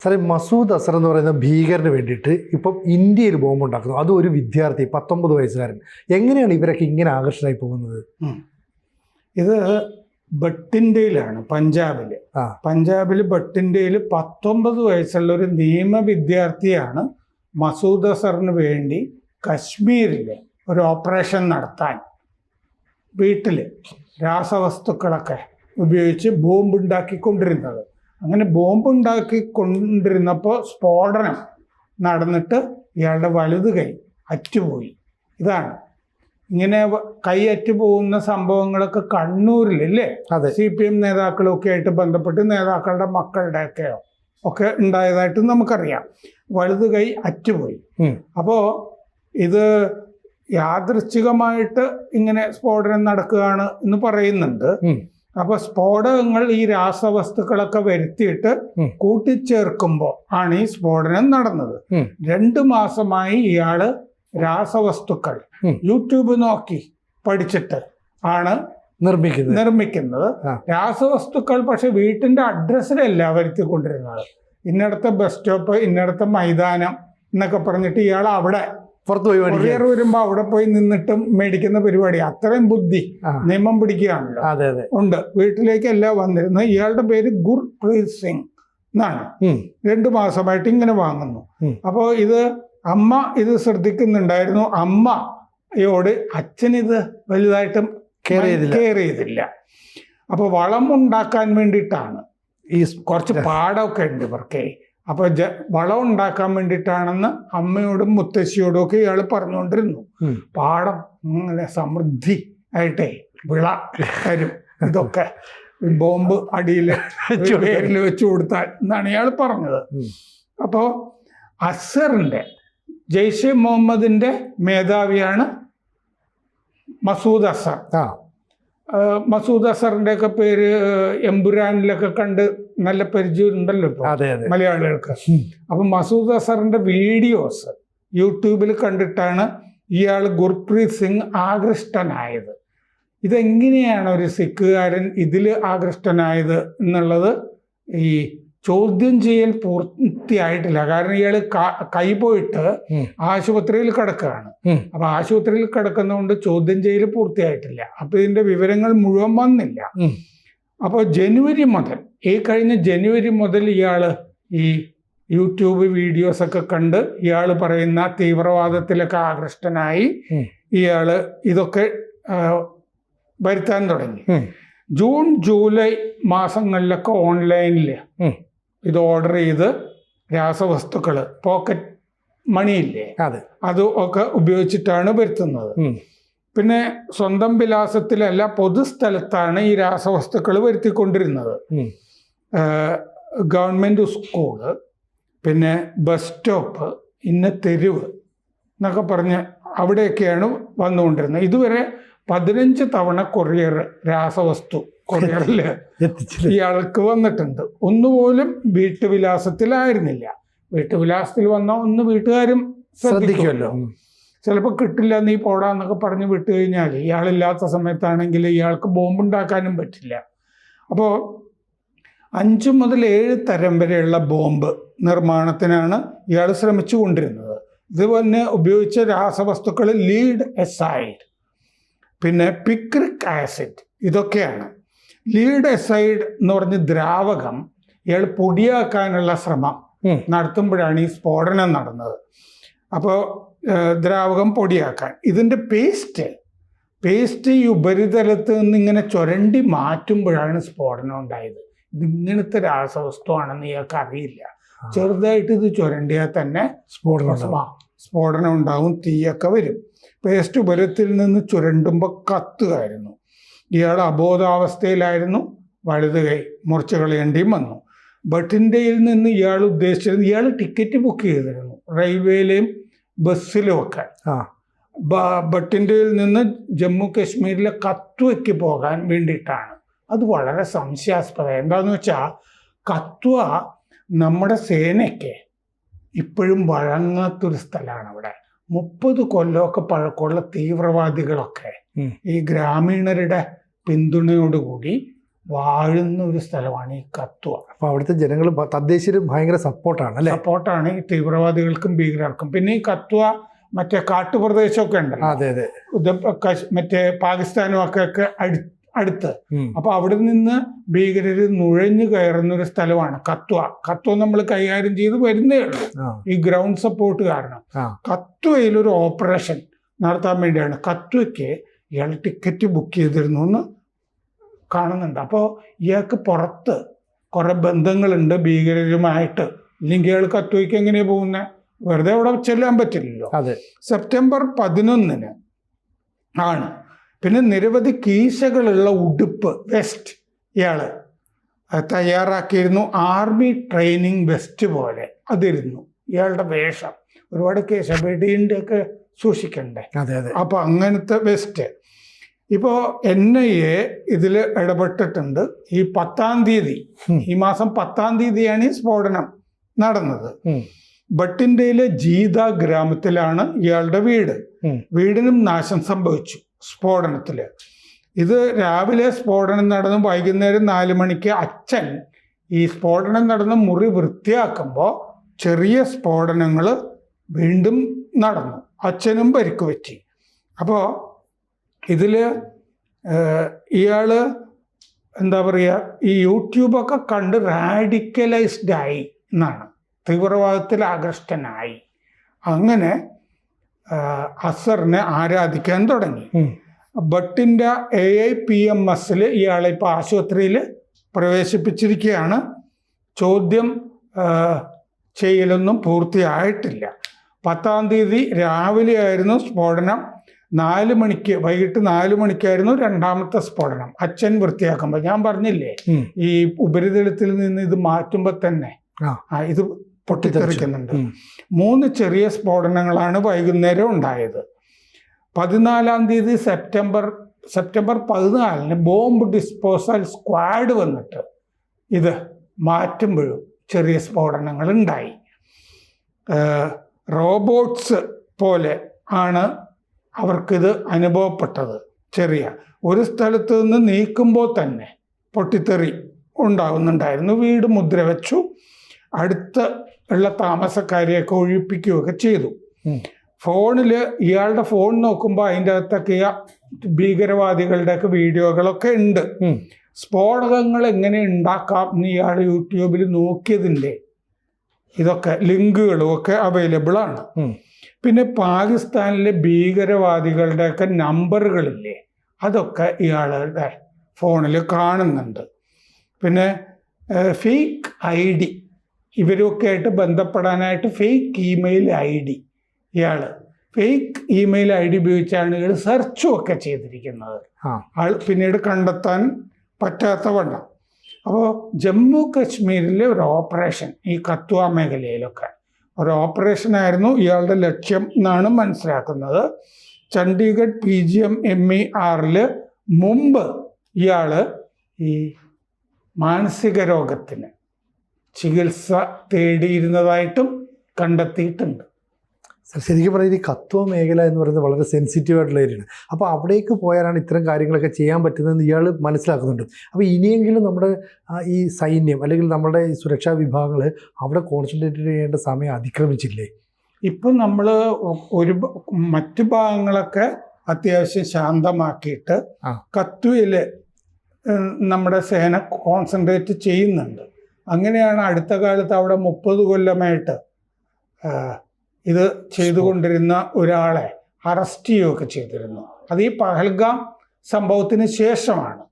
സാറേ, മസൂദ് അസർ എന്ന് പറയുന്ന ഭീകരന് വേണ്ടിയിട്ട് ഇപ്പം ഇന്ത്യയിൽ ബോംബ് ഉണ്ടാക്കുന്നു. അതും ഒരു വിദ്യാർത്ഥി, 19 വയസ്സുകാരൻ. എങ്ങനെയാണ് ഇവരൊക്കെ ഇങ്ങനെ ആകർഷണമായി പോകുന്നത്? ഇത് ബട്ടിൻഡയിലാണ്, പഞ്ചാബിൽ. പഞ്ചാബിൽ ബട്ടിൻഡയിൽ 19 വയസ്സുള്ള ഒരു നിയമ വിദ്യാർത്ഥിയാണ് മസൂദ് അസറിന് വേണ്ടി കശ്മീരിൽ ഒരു ഓപ്പറേഷൻ നടത്താൻ വീട്ടിൽ രാസവസ്തുക്കളൊക്കെ ഉപയോഗിച്ച് ബോംബ് ഉണ്ടാക്കിക്കൊണ്ടിരുന്നത്. അങ്ങനെ ബോംബ് ഉണ്ടാക്കിക്കൊണ്ടിരുന്നപ്പോൾ സ്ഫോടനം നടന്നിട്ട് ഇയാളുടെ വലത് കൈ അറ്റുപോയി. ഇതാണ് ഇങ്ങനെ കൈ അറ്റുപോകുന്ന സംഭവങ്ങളൊക്കെ കണ്ണൂരിലല്ലേ CPM നേതാക്കളൊക്കെ ആയിട്ട് ബന്ധപ്പെട്ട് നേതാക്കളുടെ മക്കളുടെയൊക്കെയോ ഒക്കെ ഉണ്ടായതായിട്ട് നമുക്കറിയാം. വലത് കൈ അറ്റുപോയി. അപ്പോൾ ഇത് യാദൃച്ഛികമായിട്ട് ഇങ്ങനെ സ്ഫോടനം നടക്കുകയാണ് എന്ന് പറയുന്നുണ്ട്. അപ്പൊ സ്ഫോടകങ്ങൾ ഈ രാസവസ്തുക്കളൊക്കെ വരുത്തിയിട്ട് കൂട്ടിച്ചേർക്കുമ്പോൾ ആണ് ഈ സ്ഫോടനം നടന്നത്. 2 മാസമായി ഇയാള് രാസവസ്തുക്കൾ യൂട്യൂബ് നോക്കി പഠിച്ചിട്ട് ആണ് നിർമ്മിക്കുന്നത്. രാസവസ്തുക്കൾ പക്ഷെ വീട്ടിന്റെ അഡ്രസ്സിലല്ല വരുത്തിക്കൊണ്ടിരുന്നത്. ഇന്നടത്തെ ബസ് സ്റ്റോപ്പ്, ഇന്നടത്തെ മൈതാനം എന്നൊക്കെ പറഞ്ഞിട്ട് ഇയാൾ അവിടെ കൊറിയർ വരുമ്പോ അവിടെ പോയി നിന്നിട്ട് മേടിക്കുന്ന പരിപാടി. അത്രയും ബുദ്ധി നിയമം പിടിക്കുകയാണല്ലോ. ഉണ്ട്. വീട്ടിലേക്കല്ല വന്നിരുന്നത്. ഇയാളുടെ പേര് ഗുർപ്രീത് സിംഗ് എന്നാണ്. 2 മാസമായിട്ട് ഇങ്ങനെ വാങ്ങുന്നു. അപ്പോൾ ഇത് അമ്മ ഇത് ശ്രദ്ധിക്കുന്നുണ്ടായിരുന്നു. അമ്മയോട് അച്ഛൻ ഇത് വലുതായിട്ടും കെയർ ചെയ്തില്ല. അപ്പൊ വളം ഉണ്ടാക്കാൻ വേണ്ടിയിട്ടാണ്. ഈ കുറച്ച് പാടമൊക്കെ ഉണ്ട് ഇവർക്ക്. അപ്പൊ വളം ഉണ്ടാക്കാൻ വേണ്ടിയിട്ടാണെന്ന് അമ്മയോടും മുത്തശ്ശിയോടും ഒക്കെ ഇയാൾ പറഞ്ഞുകൊണ്ടിരുന്നു. പാടം അങ്ങനെ സമൃദ്ധി ആയിട്ടേ വിള തരും, ഇതൊക്കെ ബോംബ് അടിയിൽ പേരിൽ വെച്ചു കൊടുത്താൽ എന്നാണ് ഇയാൾ പറഞ്ഞത്. അപ്പോൾ അസറിന്റെ, ജെയ്ഷെ മുഹമ്മദിന്റെ മേധാവിയാണ് മസൂദ് അസർ. മസൂദ് അസറിന്റെ ഒക്കെ പേര് എമ്പുരാനിലൊക്കെ കണ്ട് നല്ല പരിചയം ഉണ്ടല്ലോ ഇപ്പൊ മലയാളികൾക്ക്. അപ്പൊ മസൂദ് അസറിന്റെ വീഡിയോസ് യൂട്യൂബിൽ കണ്ടിട്ടാണ് ഇയാൾ ഗുർപ്രീത് സിംഗ് ആകൃഷ്ടനായത്. ഇതെങ്ങനെയാണ് ഒരു സിഖുകാരൻ ഇതിൽ ആകൃഷ്ടനായത് എന്നുള്ളത് ഈ ചോദ്യം ചെയ്യൽ പൂർത്തിയായിട്ടില്ല. കാരണം ഇയാൾ കൈ പോയിട്ട് ആശുപത്രിയിൽ കിടക്കുകയാണ്. അപ്പൊ ആശുപത്രിയിൽ കിടക്കുന്നതുകൊണ്ട് ചോദ്യം ചെയ്യൽ പൂർത്തിയായിട്ടില്ല. അപ്പൊ ഇതിന്റെ വിവരങ്ങൾ മുഴുവൻ വന്നില്ല. അപ്പോൾ കഴിഞ്ഞ ജനുവരി മുതൽ ഇയാള് ഈ യൂട്യൂബ് വീഡിയോസ് ഒക്കെ കണ്ട് ഇയാൾ പറയുന്ന തീവ്രവാദത്തിലൊക്കെ ആകൃഷ്ടനായി ഇയാള് ഇതൊക്കെ വരുത്താൻ തുടങ്ങി. ജൂൺ ജൂലൈ മാസങ്ങളിലൊക്കെ ഓൺലൈനിൽ ഇത് ഓർഡർ ചെയ്ത് രാസവസ്തുക്കള്, പോക്കറ്റ് മണിയില്ലേ, അത് ഒക്കെ ഉപയോഗിച്ചിട്ടാണ് വരുത്തുന്നത്. പിന്നെ സ്വന്തം വിലാസത്തിലല്ല, പൊതുസ്ഥലത്താണ് ഈ രാസവസ്തുക്കൾ വരുത്തിക്കൊണ്ടിരുന്നത്. ഗവൺമെന്റ് സ്കൂള്, പിന്നെ ബസ് സ്റ്റോപ്പ്, ഇന്ന തെരുവ് എന്നൊക്കെ പറഞ്ഞ് അവിടെയൊക്കെയാണ് വന്നുകൊണ്ടിരുന്നത്. ഇതുവരെ 15 തവണ കൊറിയർ രാസവസ്തു കൊറിയറിൽ ഇയാൾക്ക് വന്നിട്ടുണ്ട്. ഒന്നുപോലും വീട്ടുവിലാസത്തിലായിരുന്നില്ല. വീട്ടുവിലാസത്തിൽ വന്ന ഒന്ന് വീട്ടുകാരും ശ്രദ്ധിക്കുമല്ലോ. ചിലപ്പോൾ കിട്ടില്ല, നീ പോടാന്നൊക്കെ പറഞ്ഞ് വിട്ടു കഴിഞ്ഞാൽ ഇയാളില്ലാത്ത സമയത്താണെങ്കിൽ ഇയാൾക്ക് ബോംബുണ്ടാക്കാനും പറ്റില്ല. അപ്പോൾ 5 മുതൽ 7 തരം വരെയുള്ള ബോംബ് നിർമ്മാണത്തിനാണ് ഇയാൾ ശ്രമിച്ചു കൊണ്ടിരുന്നത്. ഇതുപോലെ ഉപയോഗിച്ച രാസവസ്തുക്കൾ ലീഡ് എസൈഡ്, പിന്നെ പിക്രിക് ആസിഡ്, ഇതൊക്കെയാണ്. ലീഡ് എസൈഡ് എന്ന് പറഞ്ഞ ദ്രാവകം ഇയാൾ പൊടിയാക്കാനുള്ള ശ്രമം നടത്തുമ്പോഴാണ് ഈ സ്ഫോടനം നടന്നത്. അപ്പോൾ ദ്രാവകം പൊടിയാക്കാൻ ഇതിൻ്റെ പേസ്റ്റ് ഈ ഉപരിതലത്ത് നിന്ന് ഇങ്ങനെ ചുരണ്ടി മാറ്റുമ്പോഴാണ് സ്ഫോടനം ഉണ്ടായത്. ഇതിങ്ങനത്തെ രാസവസ്തുവാണെന്ന് ഇയാൾക്ക് അറിയില്ല. ചെറുതായിട്ട് ഇത് ചുരണ്ടിയാൽ തന്നെ സ്ഫോടനം ഉണ്ടാകും, തീയൊക്കെ വരും. പേസ്റ്റ് ഉപരത്തിൽ നിന്ന് ചുരണ്ടുമ്പോൾ കത്തുകയായിരുന്നു. ഇയാൾ അബോധാവസ്ഥയിലായിരുന്നു. വലത് കൈ മുറിച്ച് കളയേണ്ടിയും വന്നു. ബഠിൻഡയിൽ നിന്ന് ഇയാൾ ടിക്കറ്റ് ബുക്ക് ചെയ്തിരുന്നു, റെയിൽവേയിലെയും ബസ്സിലും ഒക്കെ. ബഠിൻഡയിൽ നിന്ന് ജമ്മു കാശ്മീരിലെ കത്വയ്ക്ക് പോകാൻ വേണ്ടിയിട്ടാണ്. അത് വളരെ സംശയാസ്പദം. എന്താണെന്ന് വെച്ചാൽ കത്വ നമ്മുടെ സേനയ്ക്ക് ഇപ്പോഴും വഴങ്ങാത്തൊരു സ്ഥലമാണ്. അവിടെ 30 കൊല്ലമൊക്കെ പഴക്കമുള്ള തീവ്രവാദികളൊക്കെ ഈ ഗ്രാമീണരുടെ പിന്തുണയോടുകൂടി വാഴുന്ന ഒരു സ്ഥലമാണ് ഈ കത്വ. അപ്പോൾ അവിടുത്തെ ജനങ്ങൾ തദ്ദേശീയർ ഭയങ്കര സപ്പോർട്ടാണ് അല്ലേ? സപ്പോർട്ടാണ് ഈ തീവ്രവാദികൾക്കും ഭീകരർക്കും. പിന്നെ ഈ കത്വ മറ്റേ കാട്ടുപ്രദേശമൊക്കെ ഉണ്ടല്ലോ, അതെ അതെ, ഇത് മറ്റേ പാകിസ്ഥാനും ഒക്കെ അടുത്ത്. അപ്പൊ അവിടെ നിന്ന് ഭീകരര് നുഴഞ്ഞു കയറുന്ന ഒരു സ്ഥലമാണ് കത്വ. കത്വ നമ്മൾ കൈകാര്യം ചെയ്ത് വരുന്നേ ഉള്ളൂ ഈ ഗ്രൗണ്ട് സപ്പോർട്ട് കാരണം. കത്വയിൽ ഒരു ഓപ്പറേഷൻ നടത്താൻ വേണ്ടിയാണ്. കത്വയ്ക്ക് ഇയാൾ ടിക്കറ്റ് ബുക്ക് ചെയ്തിരുന്നു എന്ന് കാണുന്നുണ്ട്. അപ്പോൾ ഇയാൾക്ക് പുറത്ത് കുറെ ബന്ധങ്ങളുണ്ട് ഭീകരരുമായിട്ട്. ഇല്ലെങ്കിൽ ഇയാൾ കത്വയ്ക്ക് എങ്ങനെയാണ് പോകുന്നത്? വെറുതെ അവിടെ ചെല്ലാൻ പറ്റില്ലല്ലോ. സെപ്റ്റംബർ 11 ആണ്. പിന്നെ നിരവധി കീശകളുള്ള ഉടുപ്പ് വെസ്റ്റ് ഇയാള് തയ്യാറാക്കിയിരുന്നു. ആർമി ട്രെയിനിങ് വെസ്റ്റ് പോലെ അതിരുന്നു ഇയാളുടെ വേഷം. ഒരുപാട് കേസ് വെടിയുടെ ഒക്കെ സൂക്ഷിക്കണ്ടേ, അപ്പൊ അങ്ങനത്തെ വെസ്റ്റ്. ഇപ്പോൾ NIA ഇതിൽ ഇടപെട്ടിട്ടുണ്ട്. ഈ 10-ാം തീയതി, ഈ മാസം 10-ാം തീയതിയാണ് ഈ സ്ഫോടനം നടന്നത്. ബട്ടിൻഡയിലെ ജീത ഗ്രാമത്തിലാണ് ഇയാളുടെ വീട്. വീടിനും നാശം സംഭവിച്ചു സ്ഫോടനത്തില്. ഇത് രാവിലെ സ്ഫോടനം നടന്നു. വൈകുന്നേരം 4 മണിക്ക് അച്ഛൻ ഈ സ്ഫോടനം നടന്ന മുറി വൃത്തിയാക്കുമ്പോൾ ചെറിയ സ്ഫോടനങ്ങൾ വീണ്ടും നടന്നു. അച്ഛനും പരിക്ക് പറ്റി. അപ്പോൾ ഇതില് ഇയാള് എന്താ പറയുക, ഈ യൂട്യൂബൊക്കെ കണ്ട് റാഡിക്കലൈസ്ഡ് ആയി എന്നാണ്, തീവ്രവാദത്തിൽ ആകൃഷ്ടനായി. അങ്ങനെ അസറിനെ ആരാധിക്കാൻ തുടങ്ങി. ബട്ടിൻ്റെ AIPMS ഇയാളെ ഇപ്പോൾ ആശുപത്രിയിൽ പ്രവേശിപ്പിച്ചിരിക്കുകയാണ്. ചോദ്യം ചെയ്യലൊന്നും പൂർത്തിയായിട്ടില്ല. 10-ാം തീയതി രാവിലെ ആയിരുന്നു സ്ഫോടനം. 4 മണിക്ക്, വൈകിട്ട് 4 മണിക്കായിരുന്നു രണ്ടാമത്തെ സ്ഫോടനം. അച്ഛൻ വൃത്തിയാക്കുമ്പോൾ ഞാൻ പറഞ്ഞില്ലേ, ഈ ഉപരിതലത്തിൽ നിന്ന് ഇത് മാറ്റുമ്പോൾ തന്നെ ഇത് പൊട്ടിത്തെറിക്കുന്നുണ്ട്. 3 ചെറിയ സ്ഫോടനങ്ങളാണ് വൈകുന്നേരം ഉണ്ടായത്. 14-ാം തീയതി സെപ്റ്റംബർ 14 ബോംബ് ഡിസ്പോസൽ സ്ക്വാഡ് വന്നിട്ട് ഇത് മാറ്റുമ്പോഴും ചെറിയ സ്ഫോടനങ്ങൾ ഉണ്ടായി. റോബോട്ട്സ് പോലെ ആണ് അവർക്കിത് അനുഭവപ്പെട്ടത്. ചെറിയ ഒരു സ്ഥലത്ത് നിന്ന് നീക്കുമ്പോൾ തന്നെ പൊട്ടിത്തെറി ഉണ്ടാകുന്നുണ്ടായിരുന്നു. വീട് മുദ്ര വെച്ചു. അടുത്ത് ഉള്ള താമസക്കാരെയൊക്കെ ഒഴിപ്പിക്കുകയൊക്കെ ചെയ്തു. ഫോണിൽ ഇയാളുടെ ഫോൺ നോക്കുമ്പോൾ അതിൻ്റെ അകത്തൊക്കെ ഭീകരവാദികളുടെയൊക്കെ വീഡിയോകളൊക്കെ ഉണ്ട്. സ്ഫോടകങ്ങൾ എങ്ങനെ ഉണ്ടാക്കാം എന്ന് ഇയാൾ യൂട്യൂബിൽ നോക്കിയതിൻ്റെ ഇതൊക്കെ ലിങ്കുകളും ഒക്കെ അവൈലബിൾ ആണ്. പിന്നെ പാകിസ്ഥാനിലെ ഭീകരവാദികളുടെയൊക്കെ നമ്പറുകളില്ലേ, അതൊക്കെ ഇയാളുടെ ഫോണിൽ കാണുന്നുണ്ട്. പിന്നെ ഫേക്ക് ID, ഇവരൊക്കെ ആയിട്ട് ബന്ധപ്പെടാനായിട്ട് ഫേക്ക് ഇമെയിൽ ID, ഇയാൾ ഫേക്ക് ഇമെയിൽ ID ഉപയോഗിച്ചാണ് ഇയാൾ സെർച്ചും ഒക്കെ ചെയ്തിരിക്കുന്നത്. പിന്നീട് കണ്ടെത്താൻ പറ്റാത്ത വണ്ണം. അപ്പോൾ ജമ്മു കാശ്മീരിലെ ഒരു ഓപ്പറേഷൻ, ഈ കത്വ മേഖലയിലൊക്കെ ഒരു ഓപ്പറേഷനായിരുന്നു ഇയാളുടെ ലക്ഷ്യം എന്നാണ് മനസ്സിലാക്കുന്നത്. ചണ്ഡീഗഡ് PGMMER മുമ്പ് ഇയാൾ ഈ മാനസിക രോഗത്തിന് ചികിത്സ തേടിയിരുന്നതായിട്ടും കണ്ടെത്തിയിട്ടുണ്ട്. ശരിക്കും പറഞ്ഞാൽ ഈ കത്വ മേഖല എന്ന് പറയുന്നത് വളരെ സെൻസിറ്റീവ് ആയിട്ടുള്ള ഏരിയയാണ്. അപ്പോൾ അവിടേക്ക് പോയാലാണ് ഇത്തരം കാര്യങ്ങളൊക്കെ ചെയ്യാൻ പറ്റുന്നതെന്ന് ഇയാൾ മനസ്സിലാക്കുന്നുണ്ട്. അപ്പോൾ ഇനിയെങ്കിലും നമ്മുടെ ഈ സൈന്യം അല്ലെങ്കിൽ നമ്മുടെ ഈ സുരക്ഷാ വിഭാഗങ്ങൾ അവിടെ കോൺസെൻട്രേറ്റ് ചെയ്യേണ്ട സമയം അതിക്രമിച്ചില്ലേ? ഇപ്പം നമ്മൾ മറ്റു ഭാഗങ്ങളൊക്കെ അത്യാവശ്യം ശാന്തമാക്കിയിട്ട് കത്വയിൽ നമ്മുടെ സേന കോൺസെൻട്രേറ്റ് ചെയ്യുന്നുണ്ട്. അങ്ങനെയാണ് അടുത്ത കാലത്ത് അവിടെ 30 കൊല്ലമായിട്ട് ഇത് ചെയ്തുകൊണ്ടിരുന്ന ഒരാളെ അറസ്റ്റ് ചെയ്യുകയൊക്കെ ചെയ്തിരുന്നു. അത് ഈ പഹൽഗാം സംഭവത്തിന് ശേഷമാണ്.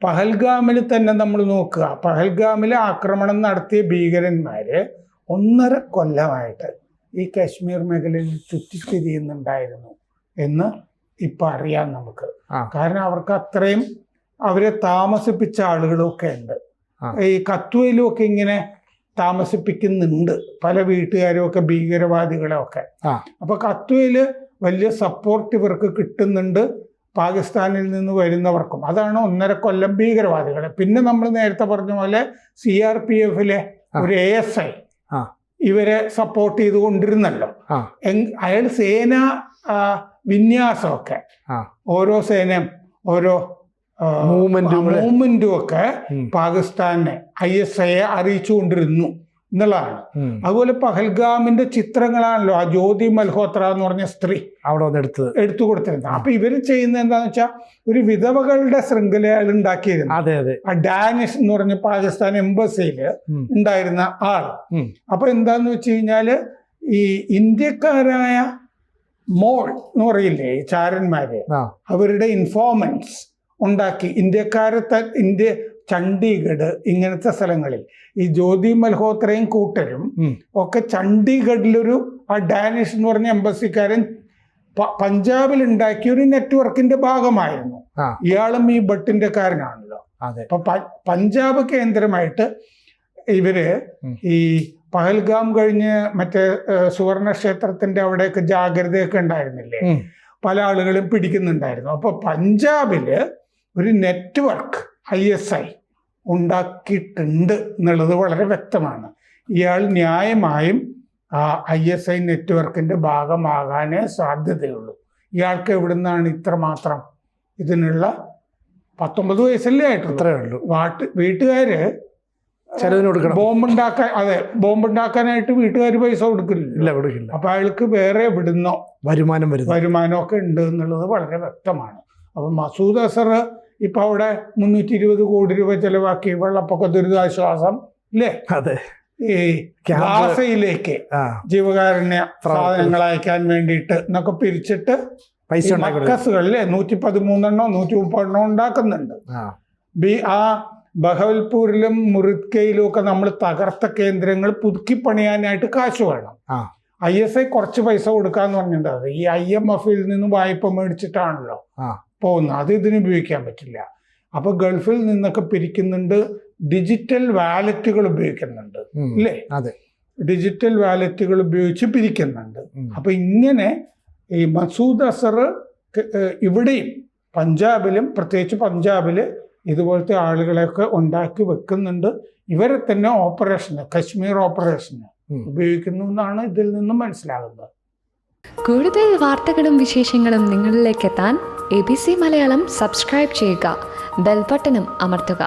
പഹൽഗാമിൽ തന്നെ നമ്മൾ നോക്കുക, പഹൽഗാമിൽ ആക്രമണം നടത്തിയ ഭീകരന്മാർ 1.5 കൊല്ലമായിട്ട് ഈ കാശ്മീർ മേഖലയിൽ ചുറ്റിത്തിരിയുന്നുണ്ടായിരുന്നു എന്ന് ഇപ്പം അറിയാം നമുക്ക്. കാരണം അവർക്ക് അത്രയും അവരെ താമസിപ്പിച്ച ആളുകളൊക്കെ ഉണ്ട്. ഈ കത്വയിലും ഒക്കെ ഇങ്ങനെ താമസിപ്പിക്കുന്നുണ്ട് പല വീട്ടുകാരും ഒക്കെ, ഭീകരവാദികളെയൊക്കെ. അപ്പൊ കത്വയിൽ വലിയ സപ്പോർട്ട് ഇവർക്ക് കിട്ടുന്നുണ്ട് പാകിസ്ഥാനിൽ നിന്ന് വരുന്നവർക്കും. അതാണ് 1.5 കൊല്ലം ഭീകരവാദികളെ. പിന്നെ നമ്മൾ നേരത്തെ പറഞ്ഞ പോലെ CRPFലെ ഒരു ASI ഇവരെ സപ്പോർട്ട് ചെയ്തുകൊണ്ടിരുന്നല്ലോ. അയാൾ സേന വിന്യാസമൊക്കെ ഓരോ സേനയും ഓരോ മൂവ്മെന്റും ഒക്കെ പാകിസ്ഥാനെ ISI അറിയിച്ചുകൊണ്ടിരുന്നു എന്നുള്ളതാണ്. അതുപോലെ പഹൽഗാമിന്റെ ചിത്രങ്ങളാണല്ലോ ആ ജ്യോതി മൽഹോത്ര എന്ന് പറഞ്ഞ സ്ത്രീ അവിടെ വന്ന് എടുത്തു കൊടുത്തിരുന്നത്. അപ്പൊ ഇവര് ചെയ്യുന്നത് എന്താന്ന് വെച്ചാൽ ഒരു വിധവകളുടെ ശൃംഖലകൾ ഉണ്ടാക്കിയിരുന്നു. ആ ഡാനിഷ് എന്ന് പറഞ്ഞ പാകിസ്ഥാൻ എംബസിയില് ഉണ്ടായിരുന്ന ആൾ. അപ്പൊ എന്താന്ന് വെച്ച് കഴിഞ്ഞാല് ഈ ഇന്ത്യക്കാരായ മോൾ എന്ന് പറയില്ലേ ഈ ചാരന്മാര്, അവരുടെ ഇൻഫോർമൻസ് ഉണ്ടാക്കി ഇന്ത്യ ചണ്ഡീഗഡ് ഇങ്ങനത്തെ സ്ഥലങ്ങളിൽ ഈ ജ്യോതി മൽഹോത്രയും കൂട്ടരും ഒക്കെ ചണ്ഡീഗഡിലൊരു ആ ഡാനിഷ് എന്ന് പറഞ്ഞ എംബസിക്കാരൻ പഞ്ചാബിൽ ഉണ്ടാക്കിയ ഒരു നെറ്റ്വർക്കിന്റെ ഭാഗമായിരുന്നു. ഇയാളും ഈ ഭട്ടിന്റെ കാരനാണല്ലോ. അപ്പൊ പഞ്ചാബ് കേന്ദ്രമായിട്ട് ഇവര് ഈ പഹൽഗാം കഴിഞ്ഞ് മറ്റേ സുവർണ ക്ഷേത്രത്തിന്റെ അവിടെയൊക്കെ ജാഗ്രതയൊക്കെ ഉണ്ടായിരുന്നില്ലേ, പല ആളുകളും പിടിക്കുന്നുണ്ടായിരുന്നു. അപ്പൊ പഞ്ചാബില് ഒരു നെറ്റ്വർക്ക് ISI ഉണ്ടാക്കിയിട്ടുണ്ട് എന്നുള്ളത് വളരെ വ്യക്തമാണ്. ഇയാൾ ന്യായമായും ആ ISI നെറ്റ്വർക്കിന്റെ ഭാഗമാകാനേ സാധ്യതയുള്ളൂ. ഇയാൾക്ക് എവിടുന്നാണ് ഇത്രമാത്രം ഇതിനുള്ള 19 വയസ്സല്ലേ ആയിട്ടുള്ളൂ. വീട്ടുകാര് ബോംബുണ്ടാക്കാനായിട്ട് വീട്ടുകാർ പൈസ കൊടുക്കില്ല. അപ്പൊ അയാൾക്ക് വേറെ എവിടുന്നോ വരുമാനമൊക്കെ ഉണ്ട് എന്നുള്ളത് വളരെ വ്യക്തമാണ്. അപ്പൊ മസൂദ് അസർ ഇപ്പൊ അവിടെ 320 കോടി രൂപ ചെലവാക്കി വെള്ളപ്പൊക്ക ദുരിതാശ്വാസം അല്ലേ, ഈ ഗാസയിലേക്ക് ജീവകാരുണ്യ സാധനങ്ങൾ അയക്കാൻ വേണ്ടിയിട്ട് എന്നൊക്കെ പിരിച്ചിട്ട് മക്കസുകളിലെ 113 130 ഉണ്ടാക്കുന്നുണ്ട്. ആ ബഹവൽപൂരിലും മുറിദ്കയിലും ഒക്കെ നമ്മൾ തകർത്ത കേന്ദ്രങ്ങൾ പുതുക്കി പണിയാനായിട്ട് കാശ് വേണം. ISI കുറച്ച് പൈസ കൊടുക്കാന്ന് പറഞ്ഞിട്ടുണ്ട്. ഈ IMF-ൽ നിന്ന് വായ്പ മേടിച്ചിട്ടാണല്ലോ പോകുന്നത്. അത് ഇതിന് ഉപയോഗിക്കാൻ പറ്റില്ല. അപ്പൊ ഗൾഫിൽ നിന്നൊക്കെ പിരിക്കുന്നുണ്ട്. ഡിജിറ്റൽ വാലറ്റുകൾ ഉപയോഗിക്കുന്നുണ്ട് അല്ലേ, ഡിജിറ്റൽ വാലറ്റുകൾ ഉപയോഗിച്ച് പിരിക്കുന്നുണ്ട്. അപ്പൊ ഇങ്ങനെ ഈ മസൂദ് അസർ ഇവിടെയും പഞ്ചാബിലും, പ്രത്യേകിച്ച് പഞ്ചാബില് ഇതുപോലത്തെ ആളുകളെയൊക്കെ ഉണ്ടാക്കി വെക്കുന്നുണ്ട്. ഇവരെ തന്നെ കശ്മീർ ഓപ്പറേഷന് ഉപയോഗിക്കുന്നു എന്നാണ് ഇതിൽ നിന്നും മനസ്സിലാകുന്നത്. കൂടുതൽ വാർത്തകളും വിശേഷങ്ങളും നിങ്ങളിലേക്ക് എത്താൻ ABC മലയാളം സബ്സ്ക്രൈബ് ചെയ്യുക, ബെൽ ബട്ടണും അമർത്തുക.